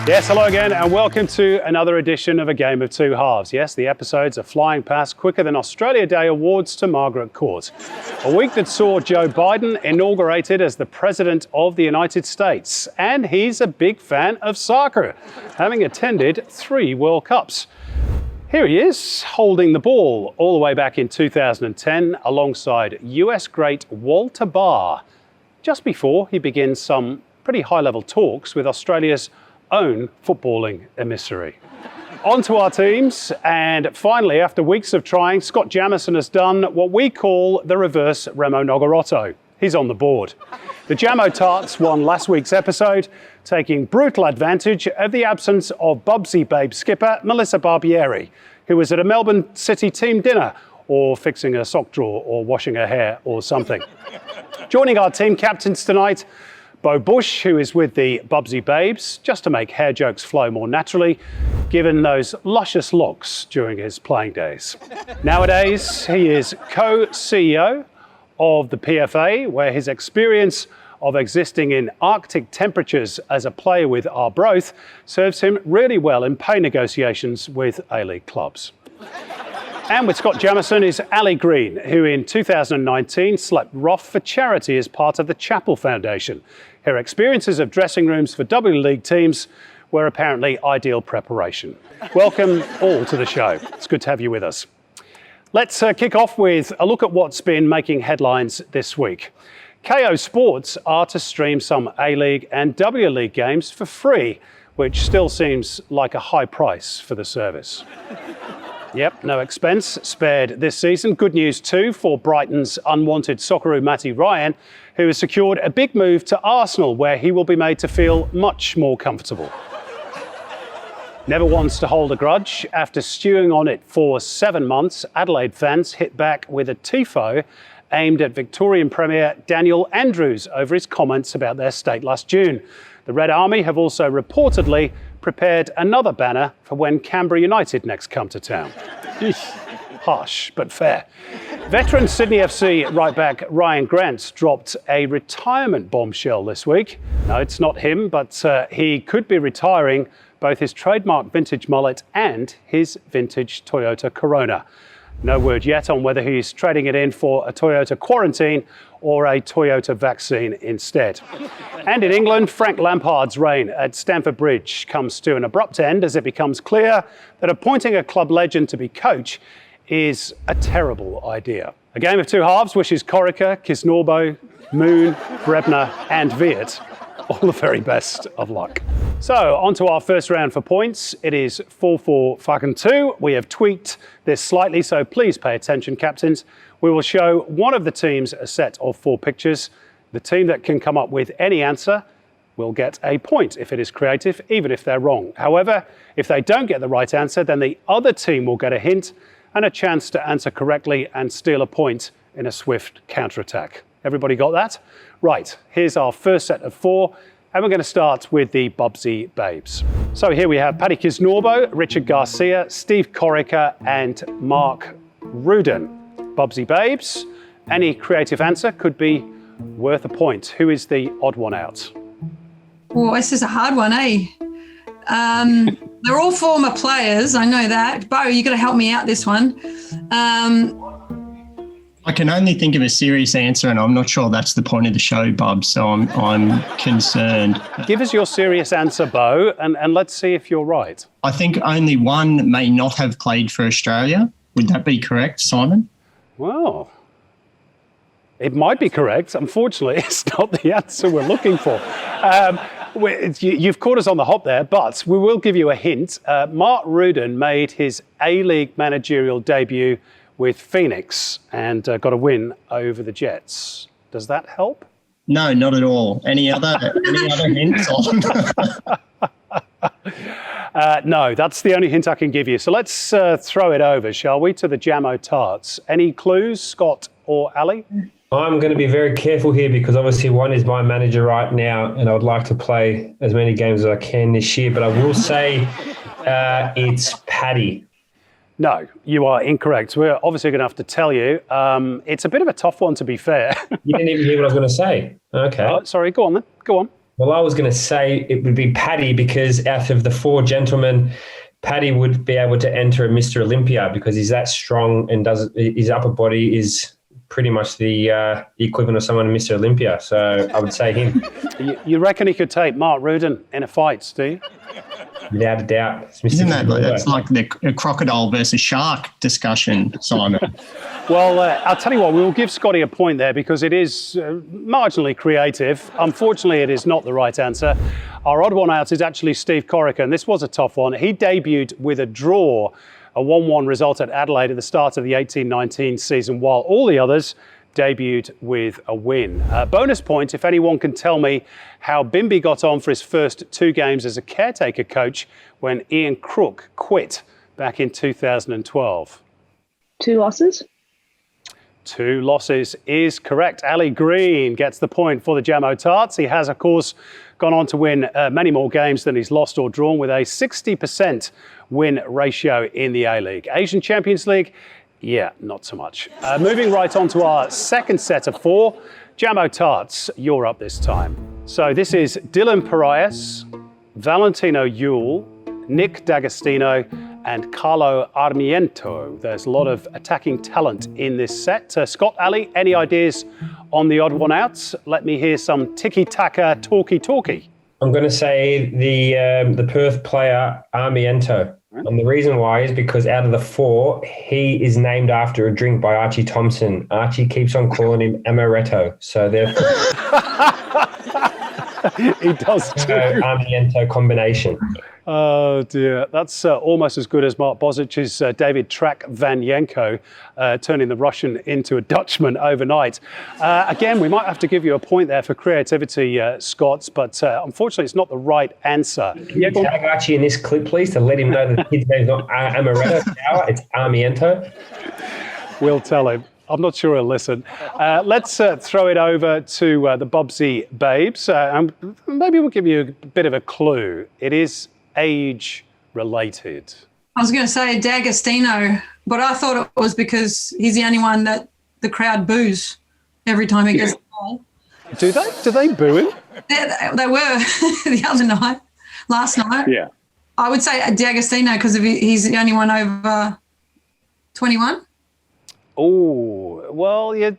Yes, hello again and welcome to another edition of A Game of Two Halves. Yes, the episodes are flying past quicker than Australia Day awards to Margaret Court. A week that saw Joe Biden inaugurated as the President of the United States. And he's a big fan of soccer, having attended 3 World Cups. Here he is, holding the ball all the way back in 2010 alongside US great Walter Barr, just before he begins some pretty high-level talks with Australia's own footballing emissary. On to our teams, and finally, after weeks of trying, Scott Jamieson has done what we call the reverse Remo Nogarotto. He's on the board. The Jamo Tarts won last week's episode, taking brutal advantage of the absence of Bubsy Babe skipper Melissa Barbieri, who was at a Melbourne City team dinner or fixing a sock drawer or washing her hair or something. Joining our team captains tonight, Busch, who is with the Bubsy Babes, just to make hair jokes flow more naturally, given those luscious locks during his playing days. Nowadays, he is co-CEO of the PFA, where his experience of existing in Arctic temperatures as a player with Arbroath serves him really well in pay negotiations with A-League clubs. And with Scott Jamieson is Ali Green, who in 2019 slept rough for charity as part of the Chapel Foundation. Her experiences of dressing rooms for W League teams were apparently ideal preparation. Welcome all to the show. It's good to have you with us. Let's kick off with a look at what's been making headlines this week. KO Sports are to stream some A-League and W League games for free, which still seems like a high price for the service. Yep, no expense spared this season. Good news too for Brighton's unwanted Socceroo Matty Ryan, who has secured a big move to Arsenal, where he will be made to feel much more comfortable. Never wants to hold a grudge. After stewing on it for 7 months, Adelaide fans hit back with a tifo aimed at Victorian Premier Daniel Andrews over his comments about their state last June. The Red Army have also reportedly prepared another banner for when Canberra United next come to town. Harsh, but fair. Veteran Sydney FC right-back Ryan Grant dropped a retirement bombshell this week. No, it's not him, but he could be retiring both his trademark vintage mullet and his vintage Toyota Corona. No word yet on whether he's trading it in for a Toyota quarantine or a Toyota vaccine instead. And in England, Frank Lampard's reign at Stamford Bridge comes to an abrupt end as it becomes clear that appointing a club legend to be coach is a terrible idea. A Game of Two Halves wishes Corica, Kisnorbo, Moon, Brebner and Viet all the very best of luck. So, on to our first round for points. It is 4-4-2. We have tweaked this slightly, so please pay attention, captains. We will show one of the teams a set of 4 pictures. The team that can come up with any answer will get a point if it is creative, even if they're wrong. However, if they don't get the right answer, then the other team will get a hint and a chance to answer correctly and steal a point in a swift counterattack. Everybody got that? Right, here's our first set of 4, and we're going to start with the Bubsy Babes. So here we have Paddy Kisnorbo, Richard Garcia, Steve Corica, and Mark Rudin. Bubsy Babes, any creative answer could be worth a point. Who is the odd one out? Well, this is a hard one, eh? They're all former players, I know that. Beau, you got to help me out this one. I can only think of a serious answer, and I'm not sure that's the point of the show, Bubs, so I'm concerned. Give us your serious answer, Beau, and let's see if you're right. I think only one may not have played for Australia. Would that be correct, Simon? Well, it might be correct. Unfortunately, it's not the answer we're looking for. You've caught us on the hop there, but we will give you a hint. Mark Rudin made his A-League managerial debut with Phoenix and got a win over the Jets. Does that help? No, not at all. Any other hints on? No, that's the only hint I can give you. So let's throw it over, shall we, to the Jamo Tarts. Any clues, Scott or Ali? I'm going to be very careful here because obviously one is my manager right now and I would like to play as many games as I can this year, but I will say it's Paddy. No, you are incorrect. We're obviously going to have to tell you. It's a bit of a tough one, to be fair. You didn't even hear what I was going to say. Okay. Oh, sorry, go on then. Go on. Well, I was going to say it would be Paddy, because out of the four gentlemen, Paddy would be able to enter a Mr. Olympia because he's that strong and his upper body is pretty much the equivalent of someone in Mr. Olympia. So I would say him. You reckon he could take Mark Rudin in a fight, Steve? Without a doubt. Isn't that's like the crocodile versus shark discussion, Simon? Well, I'll tell you what, we'll give Scotty a point there because it is marginally creative. Unfortunately, it is not the right answer. Our odd one out is actually Steve Corica, and this was a tough one. He debuted with a draw, a 1-1 result at Adelaide at the start of the 18-19 season, while all the others debuted with a win. Bonus point if anyone can tell me how Bimby got on for his first 2 games as a caretaker coach when Ian Crook quit back in 2012. 2 losses. 2 losses is correct. Ali Green gets the point for the Jamo Tarts. He has, of course, gone on to win many more games than he's lost or drawn with a 60% win ratio in the A-League. Asian Champions League, yeah, not so much. Moving right on to our second set of 4. Jamo Tarts, you're up this time. So this is Dylan Parias, Valentino Yule, Nick D'Agostino, and Carlo Armiento. There's a lot of attacking talent in this set. Scott, Ali, any ideas on the odd one out? Let me hear some tiki-taka talkie-talkie. I'm going to say the Perth player Armiento. And the reason why is because out of the 4, he is named after a drink by Archie Thompson. Archie keeps on calling him Amaretto. So therefore... He does too. Armiento combination. Oh dear, that's almost as good as Mark Bozic's David Trakvanyenko turning the Russian into a Dutchman overnight. Again, we might have to give you a point there for creativity, Scott, but unfortunately it's not the right answer. Can you tag Archie in this clip, please, to let him know that the kid's name is not Amaretto Tower, it's Armiento? We'll tell him. I'm not sure he'll listen. Let's throw it over to the Bubsy Babes. And maybe we'll give you a bit of a clue. It is age-related. I was going to say D'Agostino, but I thought it was because he's the only one that the crowd boos every time he gets the ball. Do they? Do they boo him? They were the other night, last night. Yeah. I would say D'Agostino because he's the only one over 21. Oh, well, you're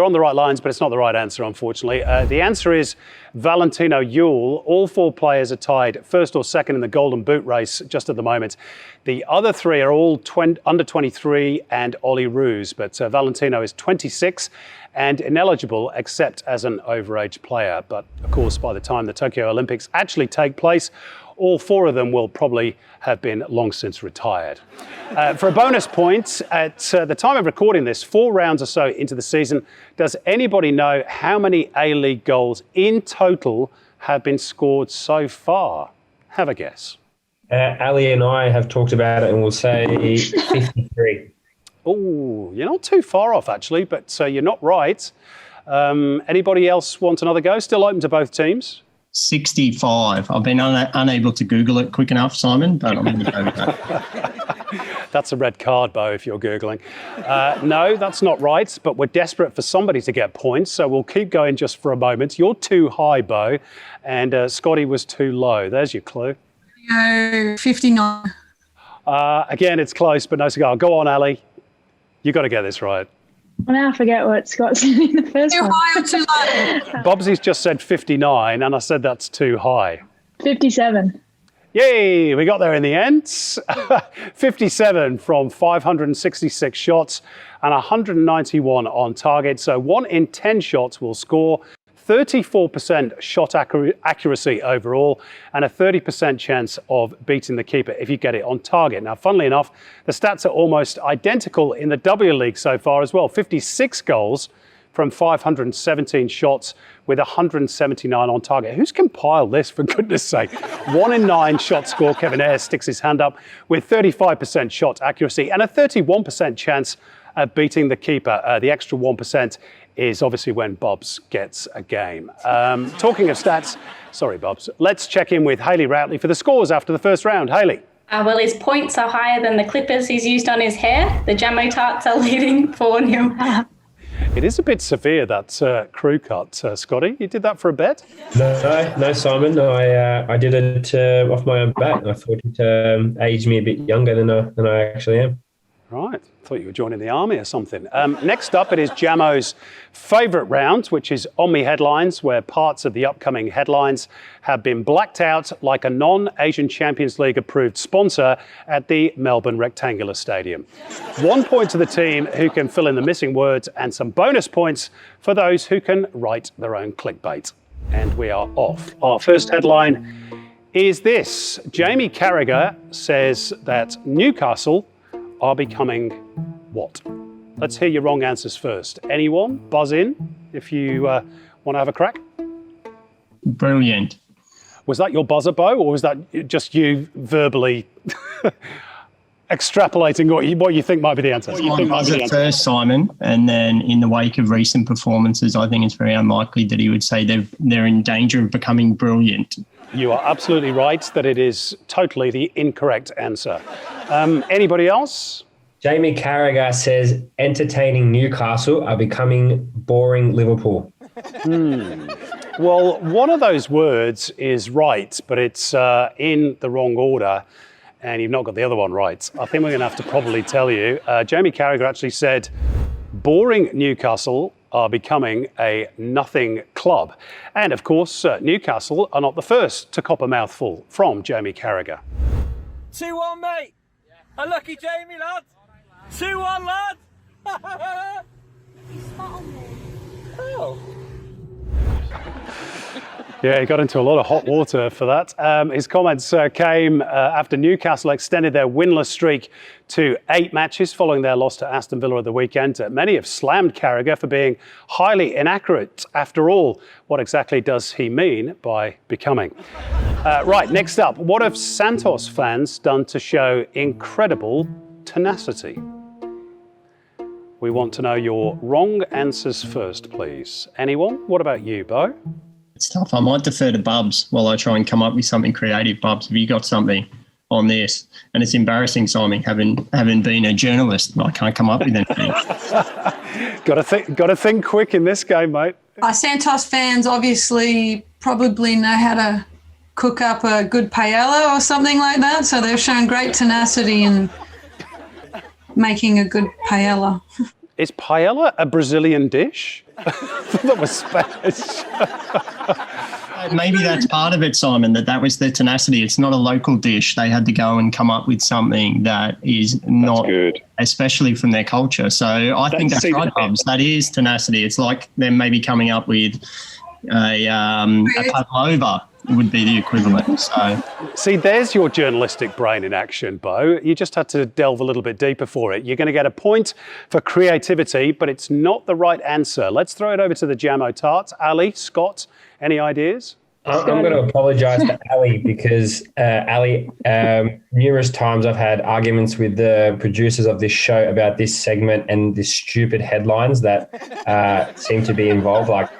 on the right lines, but it's not the right answer, unfortunately. The answer is Valentino Yule. All 4 players are tied first or second in the Golden Boot race just at the moment. The other 3 are all under 23 and Ollie Roos, but Valentino is 26 and ineligible except as an overage player. But, of course, by the time the Tokyo Olympics actually take place, all 4 of them will probably have been long since retired. For a bonus point, at the time of recording this, 4 rounds or so into the season, does anybody know how many A-League goals in total have been scored so far? Have a guess. Ali and I have talked about it and we'll say 53. Oh, you're not too far off, actually, but you're not right. Anybody else want another go? Still open to both teams? 65. I've been unable to Google it quick enough, Simon, but I'm going to go with that. That's a red card, Beau, if you're Googling. No, that's not right, but we're desperate for somebody to get points, so we'll keep going just for a moment. You're too high, Beau, and Scotty was too low. There's your clue. 59. Again, it's close, but no cigar. Go on, Ali. You got to get this right. I now forget what Scott said in the first Too one. high or too low? Bubsy's just said 59, and I said that's too high. 57. Yay, we got there in the end. 57 from 566 shots and 191 on target. So 1 in 10 shots will score, 34% shot accuracy overall, and a 30% chance of beating the keeper if you get it on target. Now, funnily enough, the stats are almost identical in the W League so far as well. 56 goals from 517 shots with 179 on target. Who's compiled this, for goodness sake? 1 in 9 shot score. Kevin Ayres sticks his hand up with 35% shot accuracy and a 31% chance of beating the keeper. The extra 1% is obviously when Bubs gets a game. Talking of stats, sorry, Bubs, let's check in with Hayley Routley for the scores after the first round. Hayley. Well, his points are higher than the clippers he's used on his hair. The Jamo Tarts are leading 4-0. It is a bit severe, that crew cut, Scotty. You did that for a bet? No, Simon. No, I did it off my own bat. I thought it aged me a bit younger than I actually am. Right. Thought you were joining the army or something. Next up, it is Jamo's favourite round, which is Omni Headlines, where parts of the upcoming headlines have been blacked out like a non-Asian Champions League approved sponsor at the Melbourne Rectangular Stadium. 1 point to the team who can fill in the missing words, and some bonus points for those who can write their own clickbait. And we are off. Our first headline is this. Jamie Carragher says that Newcastle are becoming what? Let's hear your wrong answers first. Anyone? Buzz in if you want to have a crack. Brilliant. Was that your buzzer, Beau, or was that just you verbally extrapolating what you think might be the answer? I'll buzz it first, Simon, and then in the wake of recent performances, I think it's very unlikely that he would say they're in danger of becoming brilliant. You are absolutely right that it is totally the incorrect answer. Anybody else? Jamie Carragher says entertaining Newcastle are becoming boring Liverpool. Well, one of those words is right, but it's in the wrong order, and you've not got the other one right. I think we're going to have to probably tell you. Jamie Carragher actually said boring Newcastle are becoming a nothing club. And of course, Newcastle are not the first to cop a mouthful from Jamie Carragher. 2-1, mate. Unlucky Jamie, lads. 2-1, lads. Oh. Yeah, he got into a lot of hot water for that. His comments came after Newcastle extended their winless streak to 8 matches following their loss to Aston Villa at the weekend. Many have slammed Carragher for being highly inaccurate. After all, what exactly does he mean by becoming? Right, next up, what have Santos fans done to show incredible tenacity? We want to know your wrong answers first, please. Anyone? What about you, Beau? It's tough. I might defer to Bubs while I try and come up with something creative. Bubs, have you got something on this? And it's embarrassing, Simon, having been a journalist. I can't come up with anything. Got to think quick in this game, mate. Santos fans obviously probably know how to cook up a good paella or something like that. So they've shown great tenacity in making a good paella. Is paella a Brazilian dish? I thought that was Spanish. Maybe that's part of it, Simon, that was their tenacity. It's not a local dish. They had to go and come up with something that is not good, especially from their culture. So I think that's right, Bubs. That is tenacity. It's like them maybe coming up with a pavlova would be the equivalent. So, see, there's your journalistic brain in action, Beau. You just had to delve a little bit deeper for it. You're going to get a point for creativity, but it's not the right answer. Let's throw it over to the Jamo Tarts. Ali, Scott, any ideas? I'm going to apologise to Ali because Ali, numerous times I've had arguments with the producers of this show about this segment and the stupid headlines that seem to be involved. Like,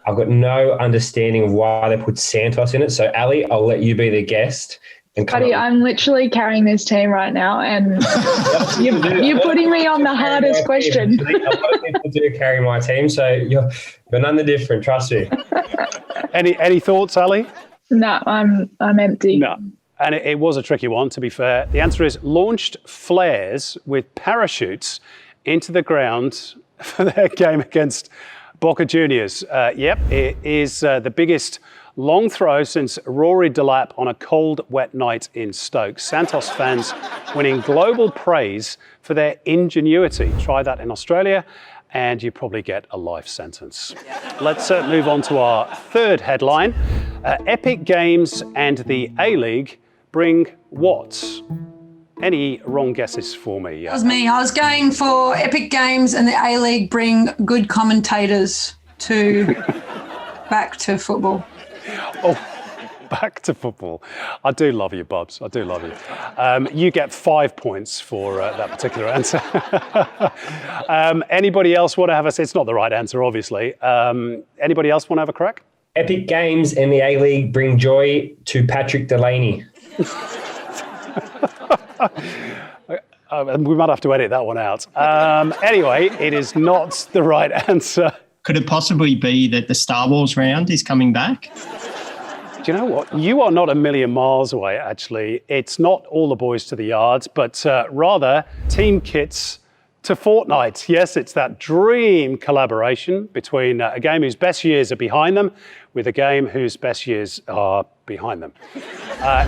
I've got no understanding of why they put Santos in it. So, Ali, I'll let you be the guest. Buddy, I'm literally carrying this team right now, and you're putting me on the hardest question. A lot of people do carry my team, so you're none the different. Trust me. Any thoughts, Ali? No, I'm empty. No. And it was a tricky one, to be fair. The answer is launched flares with parachutes into the ground for their game against Boca Juniors. Yep, it is the biggest long throw since Rory Delap on a cold, wet night in Stoke. Santos fans winning global praise for their ingenuity. Try that in Australia and you probably get a life sentence. Let's move on to our third headline. Epic Games and the A-League bring what? Any wrong guesses for me? That was me. I was going for Epic Games and the A-League bring good commentators back to football. Oh, back to football. I do love you, Bubs. I do love you. You get 5 points for that particular answer. Anybody else want to have a... It's not the right answer, obviously. Anybody else want to have a crack? Epic Games and the A-League bring joy to Patrick Delaney. And we might have to edit that one out. Anyway, it is not the right answer. Could it possibly be that the Star Wars round is coming back? Do you know what? You are not a million miles away, actually. It's not all the boys to the yards, but rather team kits to Fortnite. Yes, it's that dream collaboration between a game whose best years are behind them with a game whose best years are behind them.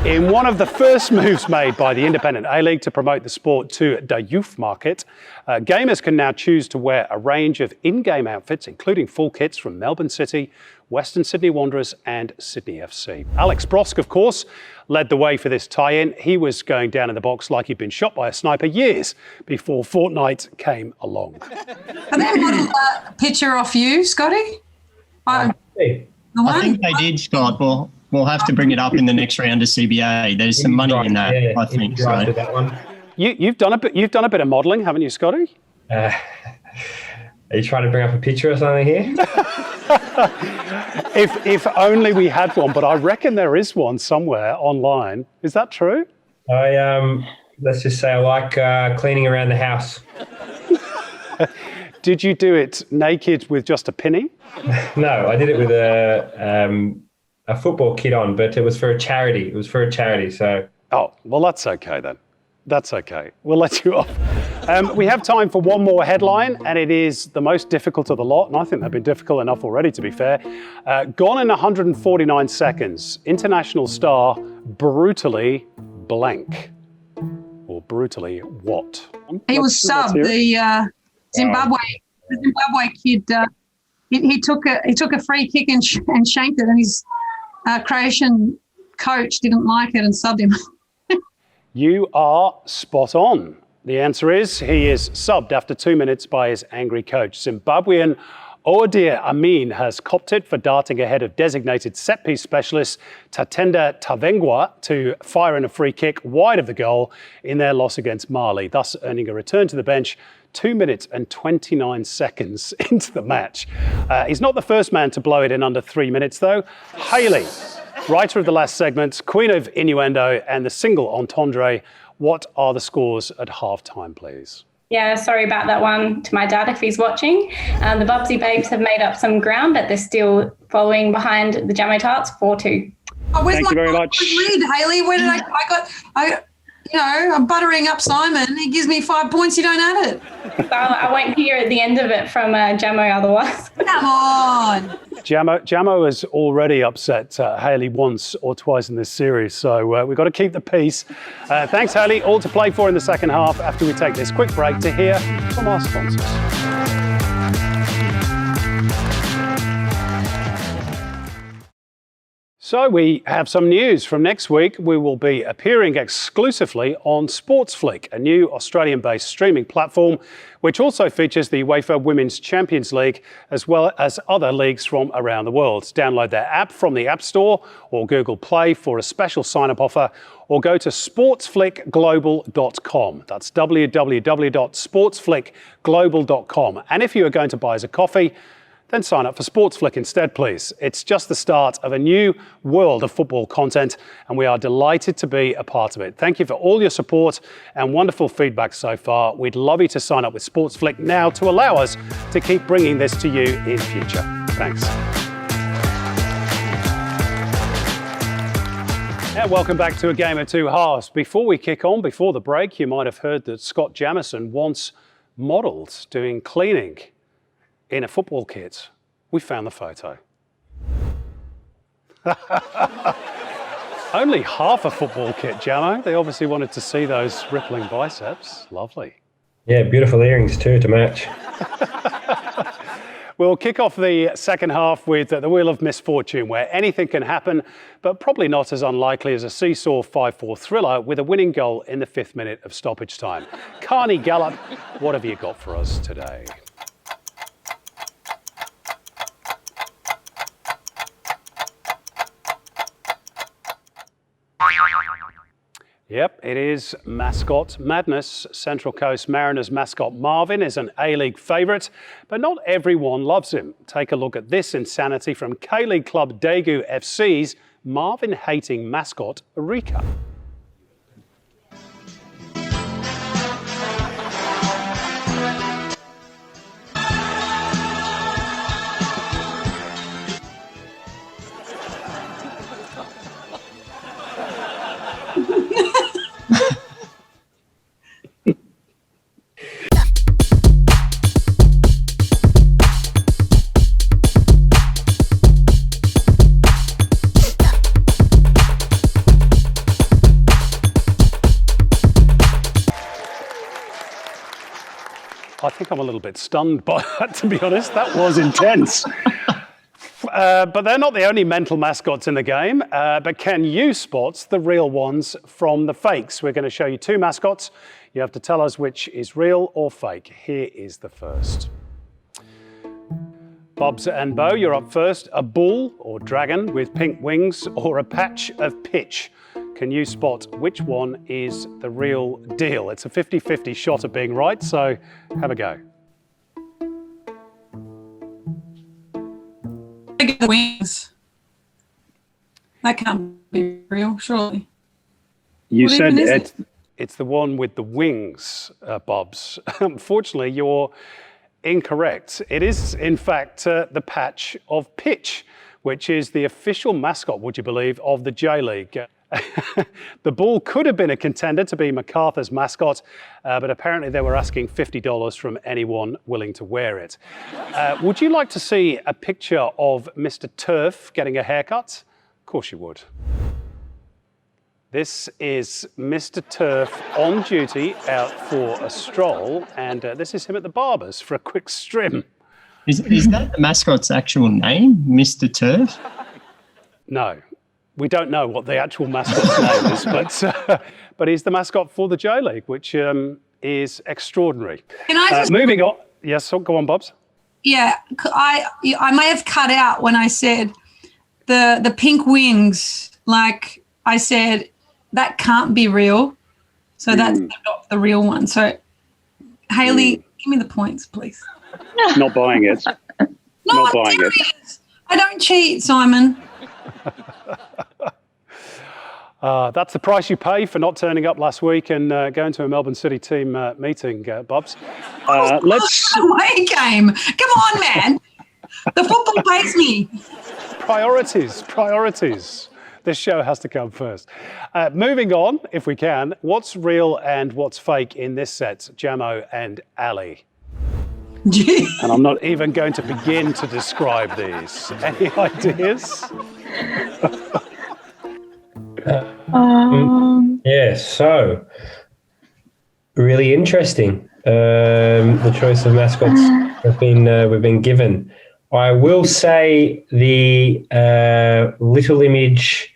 In one of the first moves made by the independent A-League to promote the sport to the youth market, gamers can now choose to wear a range of in-game outfits, including full kits from Melbourne City, Western Sydney Wanderers and Sydney FC. Alex Brosk, of course, led the way for this tie-in. He was going down in the box like he'd been shot by a sniper years before Fortnite came along. Have they modeled a picture off you, Scotty? I think they did, Scott. We'll have to bring it up in the next round of CBA. There's some money in that, I think. So. That one. You've done a bit of modelling, haven't you, Scotty? Are you trying to bring up a picture or something here? If only we had one, but I reckon there is one somewhere online. Is that true? Let's just say I like cleaning around the house. Did you do it naked with just a pinny? No, I did it with a football kit on, but it was for a charity. So. Oh, well, that's okay then. That's okay. We'll let you off. We have time for one more headline, and it is the most difficult of the lot, and I think they've been difficult enough already, to be fair. Gone in 149 seconds, international star brutally blank. Or brutally what? He was subbed. The Zimbabwe kid. He took a free kick and shanked it, and his Croatian coach didn't like it and subbed him. You are spot on. The answer is he is subbed after 2 minutes by his angry coach. Zimbabwean Odia Amin has copped it for darting ahead of designated set-piece specialist Tatenda Tavengwa to fire in a free kick wide of the goal in their loss against Mali, thus earning a return to the bench 2 minutes and 29 seconds into the match. He's not the first man to blow it in under 3 minutes, though. Hayley, writer of the last segment, queen of innuendo and the single entendre, what are the scores at halftime, please? Yeah, sorry about that one to my dad if he's watching. The Bubsy Babes have made up some ground, but they're still following behind the Jamo Tarts 4-2. Oh, where's Thank you very much. Lead, Hayley? Where did I'm buttering up Simon. He gives me 5 points. You don't add it. So I won't hear at the end of it from Jamo otherwise. Come on. Jamo has already upset Hayley once or twice in this series, so we've got to keep the peace. Thanks, Hayley. All to play for in the second half after we take this quick break to hear from our sponsors. So we have some news from next week. We will be appearing exclusively on Sportsflick, a new Australian-based streaming platform, which also features the UEFA Women's Champions League, as well as other leagues from around the world. Download their app from the App Store or Google Play for a special sign-up offer, or go to sportsflickglobal.com. That's www.sportsflickglobal.com. And if you are going to buy us a coffee, then sign up for Sportsflick instead, please. It's just the start of a new world of football content, and we are delighted to be a part of it. Thank you for all your support and wonderful feedback so far. We'd love you to sign up with Sportsflick now to allow us to keep bringing this to you in future. Thanks. And welcome back to A Game of Two Halves. Before we kick on, before the break, you might have heard that Scott Jamieson once modelled doing cleaning in a football kit. We found the photo. Only half a football kit, Jamo. They obviously wanted to see those rippling biceps. Lovely. Yeah, beautiful earrings too to match. We'll kick off the second half with the Wheel of Misfortune, where anything can happen, but probably not as unlikely as a seesaw 5-4 thriller with a winning goal in the 5th minute of stoppage time. Carney Gallop, what have you got for us today? Yep, it is mascot madness. Central Coast Mariners mascot Marvin is an A-League favourite, but not everyone loves him. Take a look at this insanity from K-League club Daegu FC's Marvin-hating mascot Rika. I think I'm a little bit stunned by that, to be honest. That was intense. But they're not the only mental mascots in the game. But can you spot the real ones from the fakes? We're going to show you 2 mascots. You have to tell us which is real or fake. Here is the first. Bubs and Beau, you're up first. A bull or dragon with pink wings or a patch of pitch. Can you spot which one is the real deal? It's a 50-50 shot at being right, so have a go. I get the wings. That can't be real, surely. You What said even is it's the one with the wings, Bubs. Unfortunately, you're incorrect. It is, in fact, the patch of pitch, which is the official mascot, would you believe, of the J-League. The bull could have been a contender to be MacArthur's mascot, but apparently they were asking $50 from anyone willing to wear it. Would you like to see a picture of Mr. Turf getting a haircut? Of course you would. This is Mr. Turf on duty out for a stroll, and this is him at the barber's for a quick trim. Is that the mascot's actual name, Mr. Turf? No. We don't know what the actual mascot's name is, but he's the mascot for the J-League, which is extraordinary. Can I just... Moving on. Yes, go on, Bubs. Yeah, I may have cut out when I said the pink wings. Like I said, that can't be real. So that's not the real one. So, Hayley, give me the points, please. Not buying it. Not buying it. I don't cheat, Simon. That's the price you pay for not turning up last week and going to a Melbourne City team meeting, Bubs. Let's away game. Come on, man. The football pays me. Priorities. This show has to come first. Moving on, if we can, what's real and what's fake in this set, Jamo and Ali? And I'm not even going to begin to describe these. Any ideas? Yeah, so really interesting. The choice of mascots we've been given. I will say the little image,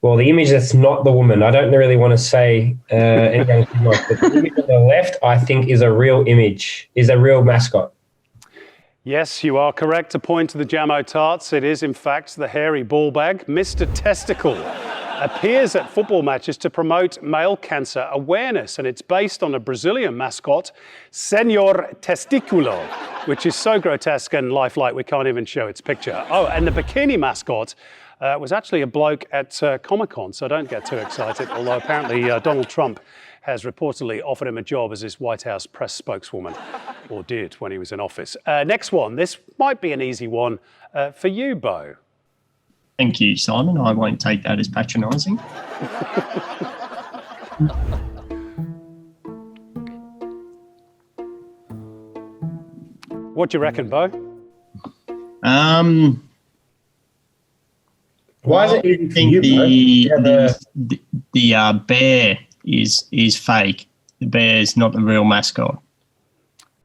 well, the image that's not the woman. I don't really want to say anything too much, but the image on the left, I think, is a real image, is a real mascot. Yes, you are correct to point to the Jamo tarts. It is, in fact, the hairy ball bag. Mr. Testicle appears at football matches to promote male cancer awareness, and it's based on a Brazilian mascot, s01e04, which is so grotesque and lifelike we can't even show its picture. Oh, and the bikini mascot was actually a bloke at Comic-Con, so don't get too excited, although apparently Donald Trump has reportedly offered him a job as his White House press spokeswoman, or did when he was in office. Next one, this might be an easy one for you, Beau. Thank you, Simon. I won't take that as patronising. What do you reckon, Beau? Why is it easy for you, the bear is fake. The bear's not the real mascot.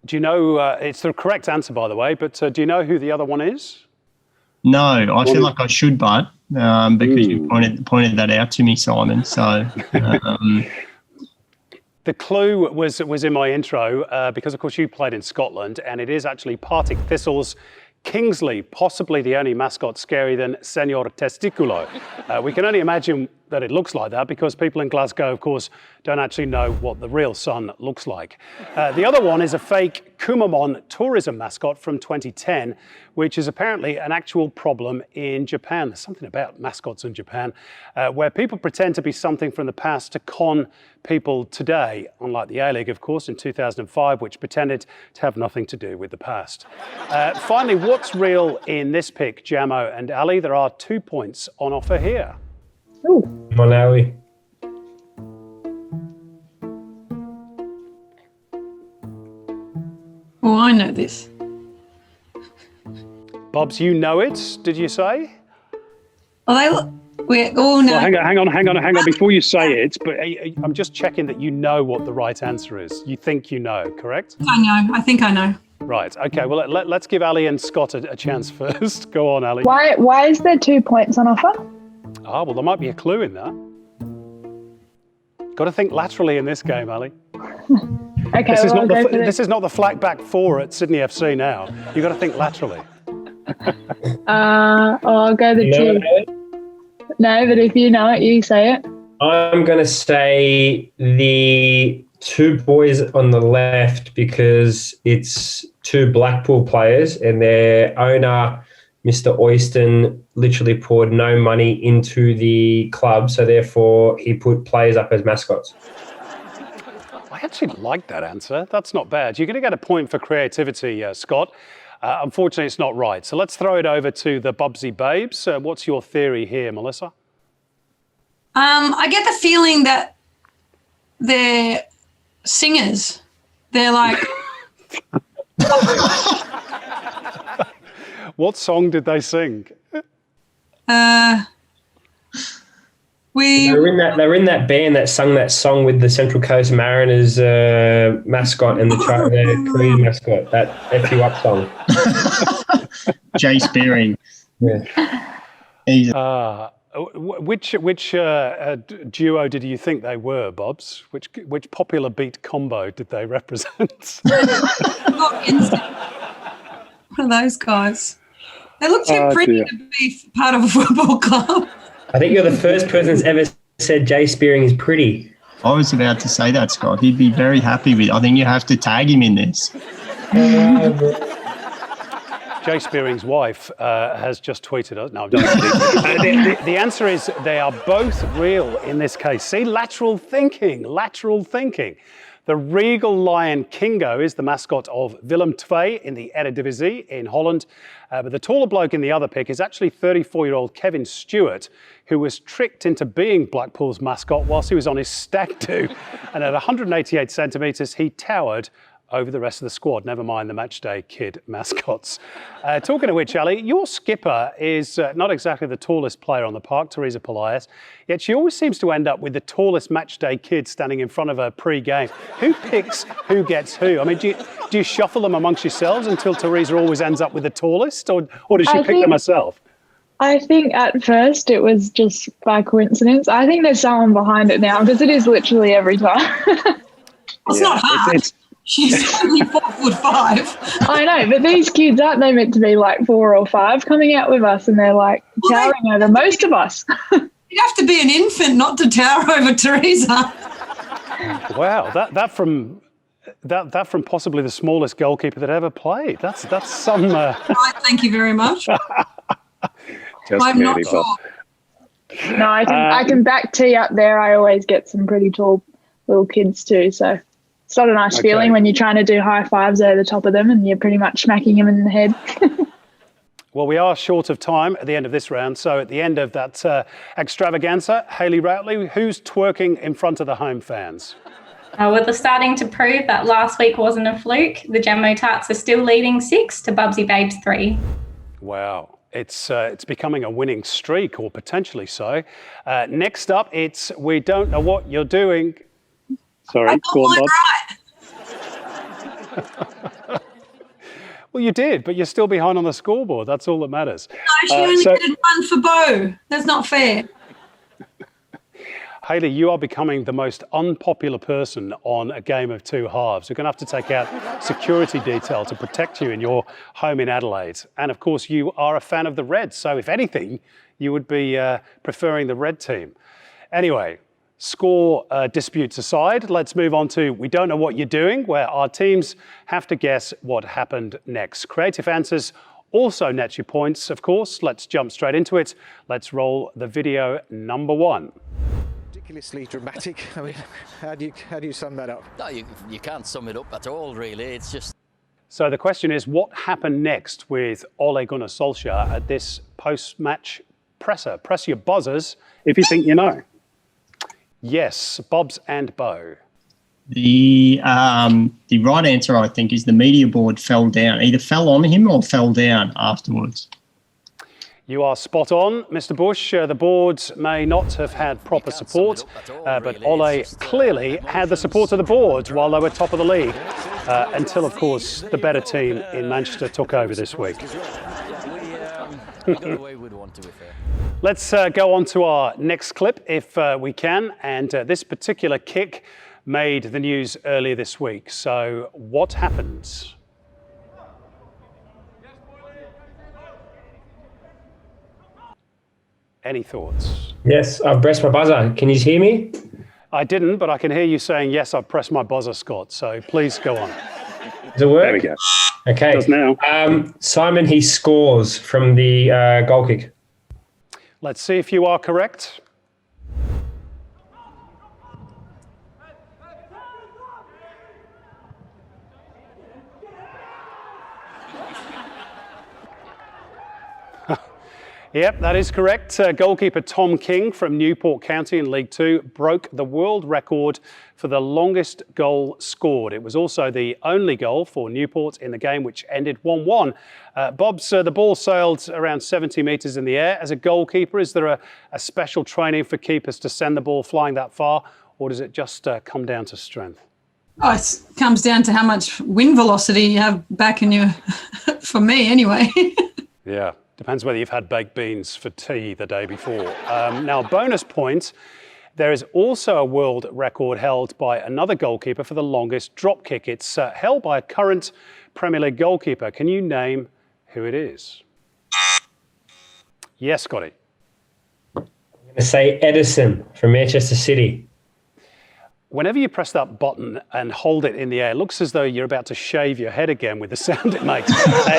Do you know, it's the correct answer, by the way, but do you know who the other one is? No, I feel like I should, but because you pointed that out to me, Simon. So the clue was in my intro because, of course, you played in Scotland, and it is actually Partick Thistle's Kingsley, possibly the only mascot scarier than s01e04 Testiculo. We can only imagine that it looks like that because people in Glasgow, of course, don't actually know what the real sun looks like. The other one is a fake Kumamon tourism mascot from 2010, which is apparently an actual problem in Japan. There's something about mascots in Japan where people pretend to be something from the past to con people today, unlike the A-League, of course, in 2005, which pretended to have nothing to do with the past. Finally, what's real in this pick, Jamo and Ali? There are 2 points on offer here. Ooh. Come on, Ali. Oh, I know this. Bubs, you know it, did you say? Well, Oh no. Well, hang on. Before you say it, but I'm just checking that you know what the right answer is. You think you know, correct? I think I know. Right. Okay. Well, let's give Ali and Scott a chance first. Go on, Ali. Why is there 2 points on offer? Well, there might be a clue in that. Got to think laterally in this game, Ali. Okay, This is not the flat back four at Sydney FC now. You've got to think laterally. I'll go the 2. No, but if you know it, you say it. I'm going to say the 2 boys on the left because it's 2 Blackpool players and their owner, Mr. Oyston, literally poured no money into the club, so therefore he put players up as mascots. I actually like that answer. That's not bad. You're going to get a point for creativity, Scott. Unfortunately, it's not right. So let's throw it over to the Bubsy Babes. What's your theory here, Melissa? I get the feeling that they're singers. They're like... What song did they sing? They were in that band that sung that song with the Central Coast Mariners mascot and the Korean mascot, that F You Up song. Jay Spearing. Yeah. Which duo did you think they were, Bubs? Which popular beat combo did they represent? One of those guys. They look too pretty to be part of a football club. I think you're the first person that's ever said Jay Spearing is pretty. I was about to say that, Scott. He'd be very happy with it. I think you have to tag him in this. Jay Spearing's wife has just tweeted us. No, I'm just kidding. The answer is they are both real in this case. See, lateral thinking. The Regal Lion Kingo is the mascot of Willem II in the Eredivisie in Holland. But the taller bloke in the other pic is actually 34-year-old Kevin Stewart, who was tricked into being Blackpool's mascot whilst he was on his stag do. And at 188 centimetres, he towered over the rest of the squad, never mind the Matchday Kid mascots. Talking of which, Ali, your skipper is not exactly the tallest player on the park, Teresa Polias, yet she always seems to end up with the tallest Matchday Kid standing in front of her pre-game. Who picks who gets who? I mean, do you shuffle them amongst yourselves until Teresa always ends up with the tallest, or does she pick them herself? I think at first it was just by coincidence. I think there's someone behind it now because it is literally every time. It's not hard. She's only 4'5". I know, but these kids, aren't they meant to be like 4 or 5 coming out with us and they're like towering over most of us? You'd have to be an infant not to tower over Teresa. Wow, that from possibly the smallest goalkeeper that ever played. That's some... Right, thank you very much. I'm not sure. No, I can back tee up there. I always get some pretty tall little kids too, so... It's not a nice feeling when you're trying to do high fives over the top of them and you're pretty much smacking them in the head. Well, we are short of time at the end of this round. So at the end of that extravaganza, Hayley Routley, who's twerking in front of the home fans? Well, they're starting to prove that last week wasn't a fluke. The Jamo Tarts are still leading 6 to Bubsy Babes 3. Wow. It's becoming a winning streak, or potentially so. Next up, it's We Don't Know What You're Doing. Sorry, go on, Bob. Well, you did, but you're still behind on the scoreboard. That's all that matters. No, she only did one for Beau. That's not fair. Hayley, you are becoming the most unpopular person on a Game of Two Halves. We're going to have to take out security detail to protect you in your home in Adelaide. And of course, you are a fan of the Reds. So if anything, you would be preferring the Red team. Anyway, score disputes aside, let's move on to We Don't Know What You're Doing, where our teams have to guess what happened next. Creative answers also net you points, of course. Let's jump straight into it. Let's roll the video number 1. Ridiculously dramatic. I mean, how do you sum that up? No, you can't sum it up at all, really. It's just... So the question is, what happened next with Ole Gunnar Solskjaer at this post-match presser? Press your buzzers if you think you know. Yes, Bubs and Beau. The right answer, I think, is the media board fell down. Either fell on him or fell down afterwards. You are spot on, Mr. Busch. The boards may not have had proper support, but Ole clearly had the support of the boards while they were top of the league, until, of course, the better team in Manchester took over this week. Let's go on to our next clip, if we can. And this particular kick made the news earlier this week. So what happened? Any thoughts? Yes, I've pressed my buzzer. Can you hear me? I didn't, but I can hear you saying, yes, I've pressed my buzzer, Scott. So please go on. Does it work? There we go. Okay. It does now. Simon, he scores from the goal kick. Let's see if you are correct. Yep, that is correct. Goalkeeper Tom King from Newport County in League Two broke the world record for the longest goal scored. It was also the only goal for Newport in the game, which ended 1-1. Bubs, the ball sailed around 70 metres in the air. As a goalkeeper, is there a special training for keepers to send the ball flying that far, or does it just come down to strength? Oh, it comes down to how much wind velocity you have back in your, for me anyway. Yeah. Depends whether you've had baked beans for tea the day before. Now, bonus point, there is also a world record held by another goalkeeper for the longest drop kick. It's held by a current Premier League goalkeeper. Can you name who it is? Yes, Scotty. I'm going to say Edison from Manchester City. Whenever you press that button and hold it in the air, it looks as though you're about to shave your head again with the sound it makes.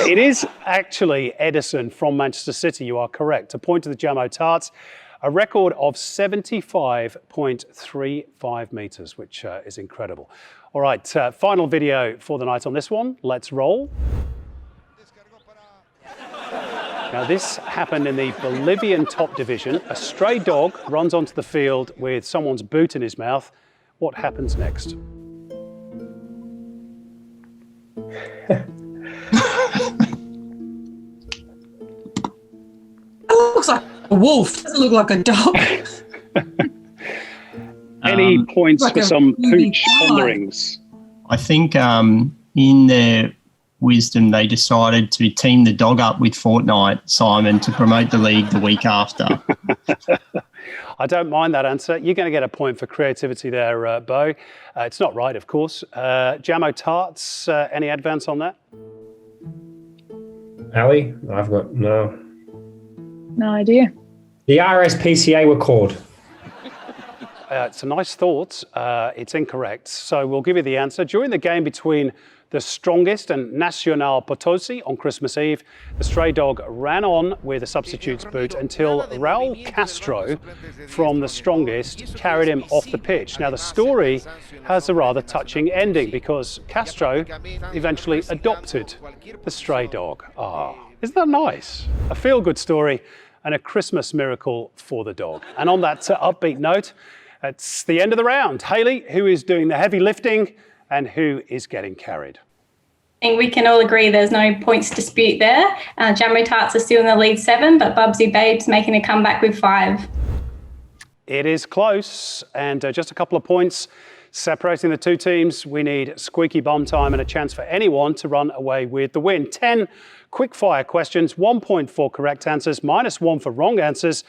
It is actually Edison from Manchester City, you are correct. A point to the Jamo Tarts, a record of 75.35 metres, which is incredible. All right, final video for the night on this one. Let's roll. Now, this happened in the Bolivian top division. A stray dog runs onto the field with someone's boot in his mouth. What happens next? It looks like a wolf. It doesn't look like a dog. Any points like for a some movie pooch guy. ponderings? I think in their wisdom, they decided to team the dog up with Fortnite, Simon, to promote the league the week after. I don't mind that answer. You're going to get a point for creativity there, Beau. It's not right, of course. Jamo Tarts, any advance on that? Ali? I've got no. No idea. The RSPCA were called. It's a nice thought. It's incorrect. So we'll give you the answer. During the game between the Strongest and Nacional Potosi on Christmas Eve, the stray dog ran on with a substitute's boot until Raul Castro from the Strongest carried him off the pitch. Now, the story has a rather touching ending because Castro eventually adopted the stray dog. Isn't that nice? A feel-good story and a Christmas miracle for the dog. And on that upbeat note, it's the end of the round. Hayley, who is doing the heavy lifting and who is getting carried? I think we can all agree there's no points to dispute there. Jamo Tarts are still in the lead 7, but Bubsy Babes making a comeback with 5. It is close, and just a couple of points separating the two teams. We need squeaky bum time and a chance for anyone to run away with the win. 10 quick-fire questions, 1 point for correct answers, -1 for wrong answers,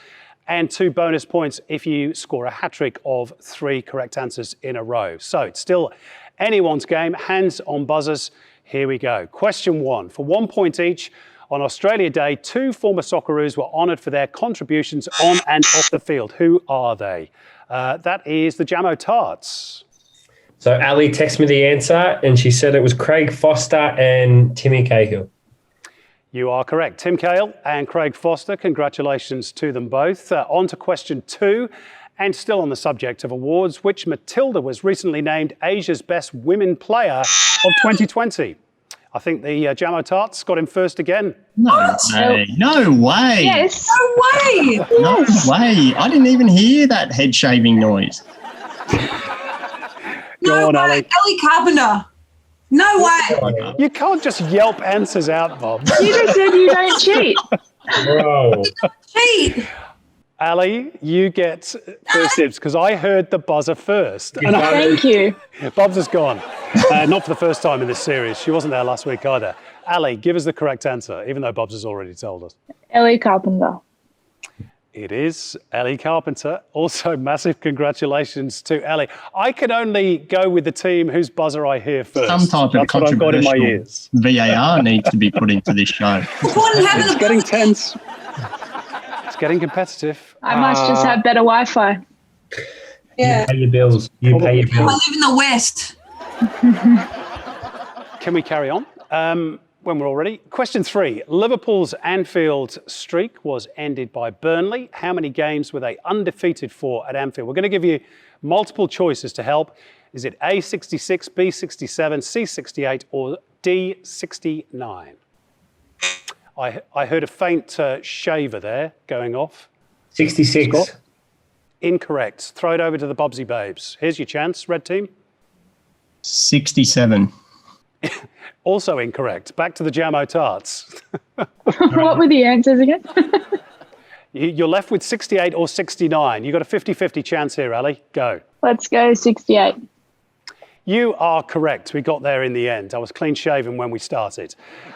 and 2 bonus points if you score a hat-trick of 3 correct answers in a row. So it's still anyone's game, hands on buzzers. Here we go. Question 1. For 1 point each, on Australia Day, 2 former Socceroos were honoured for their contributions on and off the field. Who are they? That is the Jamo Tarts. So Ali texted me the answer and she said it was Craig Foster and Timmy Cahill. You are correct. Tim Cahill and Craig Foster, congratulations to them both. On to question 2, and still on the subject of awards, which Matilda was recently named Asia's Best Women Player of 2020. I think the Jamo Tarts got him first again. No way. No way. Yes. No way. No way. I didn't even hear that head shaving noise. Go on, way. Ali. Ellie Carpenter. No way. You can't just yelp answers out, Bob. You just said you don't cheat. Bro. Cheat. Ali, you get first dibs because I heard the buzzer first. And Thank you. Bubs has gone. Not for the first time in this series. She wasn't there last week either. Ali, give us the correct answer, even though Bubs has already told us. Ellie Carpenter. It is Ellie Carpenter. Also, massive congratulations to Ellie. I can only go with the team whose buzzer I hear first. Some type of That's what I've got in my ears. VAR needs to be put into this show. It's getting tense. It's getting competitive. I must just have better Wi-Fi. Yeah. You pay your bills. You pay your I bills. live in the West. Can we carry on? When we're all ready. Question 3. Liverpool's Anfield streak was ended by Burnley. How many games were they undefeated for at Anfield? We're going to give you multiple choices to help. Is it A, 66, B, 67, C, 68, or D, 69? I heard a faint shaver there going off. 66. Scott? Incorrect. Throw it over to the Bubsy Babes. Here's your chance, red team. 67. Also incorrect. Back to the Jamo Tarts. What were the answers again? You're left with 68 or 69. You've got a 50-50 chance here, Ali. Go. Let's go 68. You are correct. We got there in the end. I was clean shaven when we started.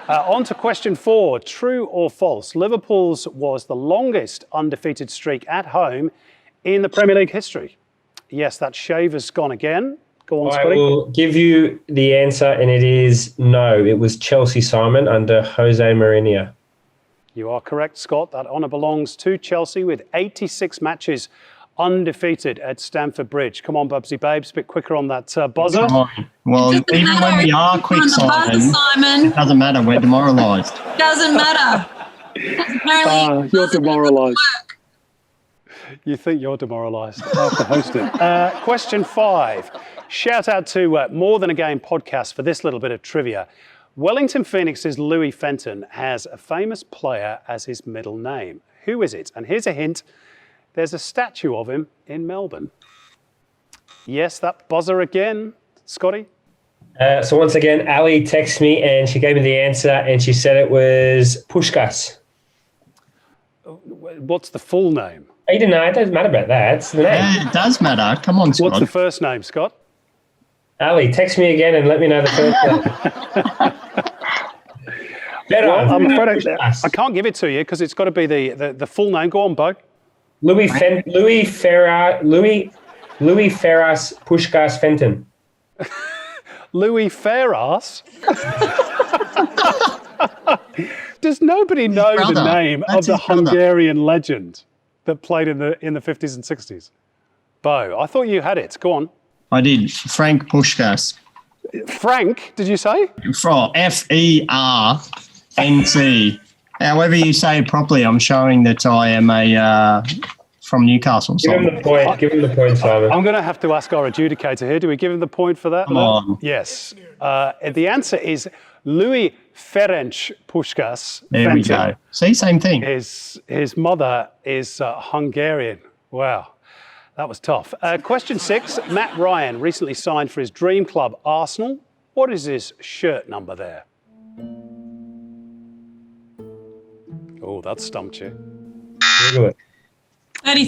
On to question 4. True or false? Liverpool's was the longest undefeated streak at home in the Premier League history. Yes, that shave has gone again. Go on, I Scotty. will give you the answer, and it is no. It was Chelsea, Simon, under Jose Mourinho. You are correct, Scott. That honour belongs to Chelsea with 86 matches undefeated at Stamford Bridge. Come on, Bubsy Babes, a bit quicker on that buzzer. Well, even when we are quick, Simon, it doesn't matter. We're demoralised. Doesn't matter. Apparently, You're demoralised. You think you're demoralised. I have to host it. Question 5. Shout out to More Than a Game podcast for this little bit of trivia. Wellington Phoenix's Louis Fenton has a famous player as his middle name. Who is it? And here's a hint. There's a statue of him in Melbourne. Yes, that buzzer again. Scotty? So once again, Ali texted me and she gave me the answer and she said it was Puskás. What's the full name? You didn't know. It doesn't matter about that. It's the name. Yeah, it does matter. Come on, Scott. What's the first name, Scott? Ali, text me again and let me know the first name. Well, I'm afraid I can't give it to you because it's got to be the full name. Go on, Beau. Louis Ferras Puskás Fenton. Louis Ferras? Does nobody know the name of the Hungarian legend that played in the 50s and 60s? Beau, I thought you had it. Go on. I did. Frank Puskás. Frank, did you say? Fernt. However you say it properly, I'm showing that I am from Newcastle. Give him the point. Give him the point, Simon. I'm going to have to ask our adjudicator here. Do we give him the point for that? Come on. Yes. The answer is Louis Ferenc Puskás. There we go. See, same thing. His mother is Hungarian. Wow. That was tough. Question 6. Matt Ryan recently signed for his dream club, Arsenal. What is his shirt number there? Oh, that stumped you. Google it.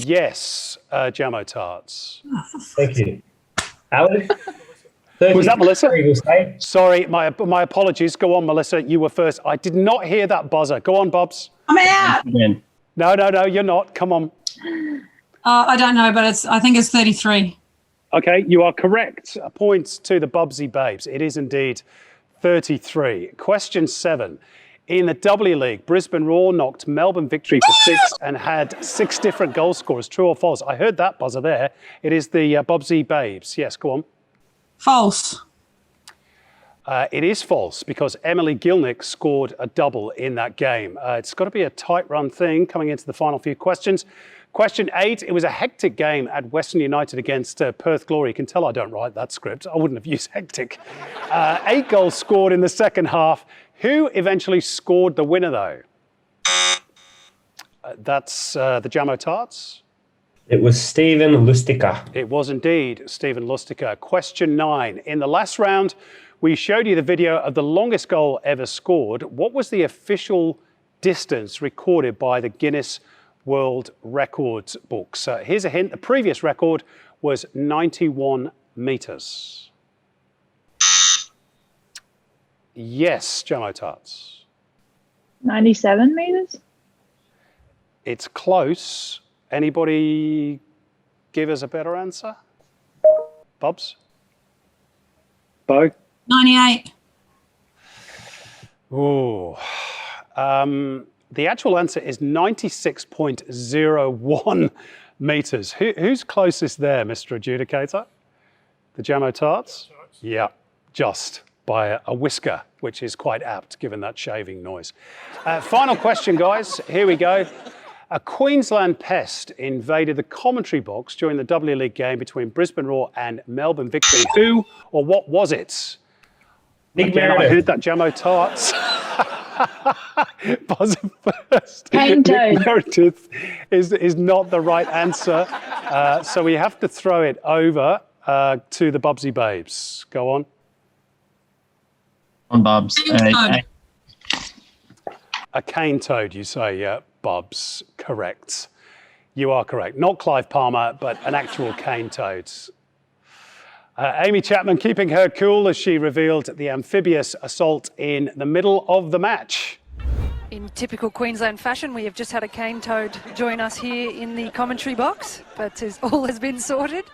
Yes, Jamo Tarts. Thank you. Ali? Was that Melissa? We'll say. Sorry, my apologies. Go on, Melissa. You were first. I did not hear that buzzer. Go on, Bubs. I'm out. No, you're not. Come on. I don't know, but I think it's 33. Okay, you are correct. A point to the Bubsy Babes. It is indeed 33. Question 7. In the W League, Brisbane Roar knocked Melbourne Victory for 6 and had 6 different goal scorers. True or false? I heard that buzzer there. It is the Bubsy Babes. Yes, go on. False. It is false because Emily Gilnick scored a double in that game. It's got to be a tight run thing coming into the final few questions. Question 8, it was a hectic game at Western United against Perth Glory. You can tell I don't write that script. I wouldn't have used hectic. 8 goals scored in the second half. Who eventually scored the winner, though? That's the Jamo Tarts. It was Stephen Lustica. It was indeed Stephen Lustica. Question 9. In the last round, we showed you the video of the longest goal ever scored. What was the official distance recorded by the Guinness World Records book. So here's a hint. The previous record was 91 metres. Yes, Jamo Tarts. 97 metres? It's close. Anybody give us a better answer? Bubs? Beau? 98. Ooh. The actual answer is 96.01 metres. Who's closest there, Mr. Adjudicator? The Jamo Tarts? Yeah, just by a whisker, which is quite apt given that shaving noise. Final question, guys. Here we go. A Queensland pest invaded the commentary box during the W League game between Brisbane Roar and Melbourne Victory. Who or what was it? Nick Again, Meredith. I heard that Jamo Tarts. Buzzer first. Cane toad. Nick Meredith is not the right answer. So we have to throw it over to the Bubsy Babes. Go on. On Bubs. A cane toad, you say, yeah, Bubs. Correct. You are correct. Not Clive Palmer, but an actual cane toad. Amy Chapman keeping her cool as she revealed the amphibious assault in the middle of the match. In typical Queensland fashion, we have just had a cane toad join us here in the commentary box, but all has been sorted.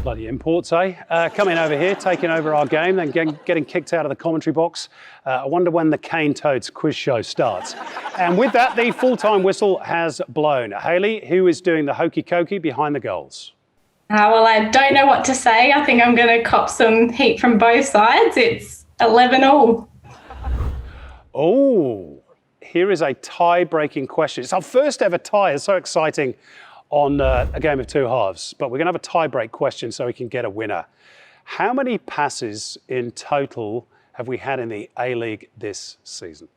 Bloody imports, eh? Coming over here, taking over our game, then getting kicked out of the commentary box. I wonder when the Cane Toads quiz show starts. And with that, the full-time whistle has blown. Hayley, who is doing the hokey-cokey behind the goals? Well, I don't know what to say. I think I'm going to cop some heat from both sides. It's 11-all. Oh, here is a tie-breaking question. It's our first ever tie. It's so exciting on a game of two halves. But we're going to have a tie-break question so we can get a winner. How many passes in total have we had in the A-League this season?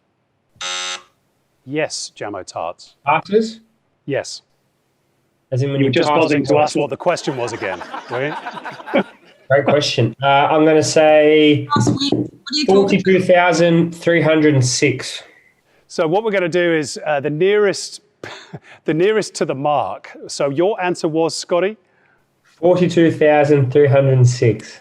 Yes, Jamo Tarts. Passes? Yes. As in when You were just pass buzzing it to ask what the question was again, were you? Great question. I'm going to say Last week, what are you talking 42,306. So what we're going to do is the nearest to the mark. So your answer was, Scotty? 42,306.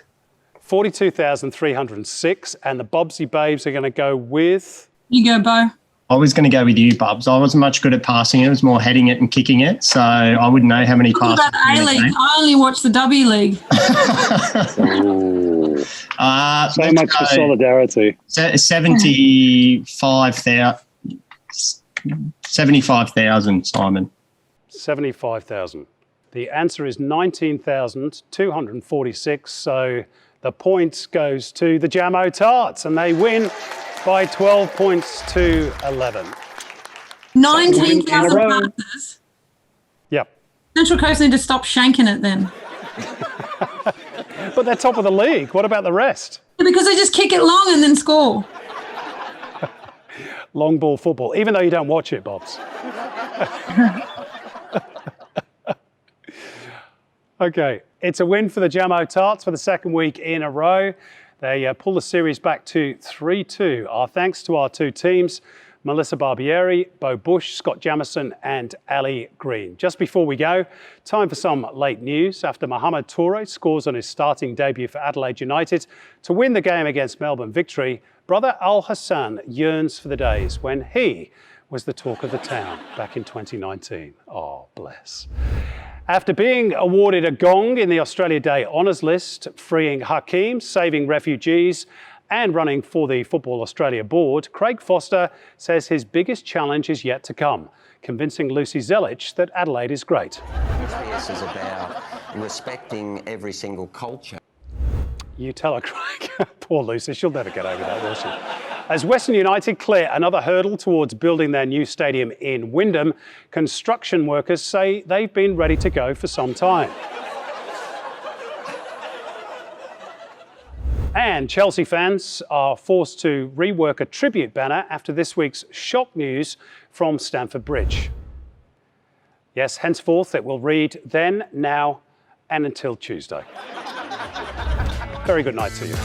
42,306. And the Bubsy Babes are going to go with... You go, Beau. I was going to go with you, Bubs. I wasn't much good at passing it. It was more heading it and kicking it. So I wouldn't know how many What passes. about A-League? I only watch the W League. So much for solidarity. 75,000, Simon. 75,000. The answer is 19,246. So the point goes to the Jamo Tarts and they win by 12 points to 11. 19,000 passes. Yep. Central Coast need to stop shanking it then. But they're top of the league. What about the rest? Yeah, because they just kick it long and then score. Long ball football, even though you don't watch it, Bobs. Okay, it's a win for the Jamo Tarts for the second week in a row. They pull the series back to 3-2. Our thanks to our two teams, Melissa Barbieri, Beau Busch, Scott Jamieson and Ali Green. Just before we go, time for some late news. After Mohamed Toure scores on his starting debut for Adelaide United to win the game against Melbourne Victory, brother Al Hassan yearns for the days when he was the talk of the town back in 2019. Oh, bless. After being awarded a gong in the Australia Day Honours List, freeing Hakeem, saving refugees and running for the Football Australia board, Craig Foster says his biggest challenge is yet to come, convincing Lucy Zelich that Adelaide is great. SBS is about respecting every single culture. You tell her, Craig. Poor Lucy, she'll never get over that, will she? As Western United clear another hurdle towards building their new stadium in Wyndham, construction workers say they've been ready to go for some time. And Chelsea fans are forced to rework a tribute banner after this week's shock news from Stamford Bridge. Yes, henceforth it will read then, now, and until Tuesday. Very good night to you.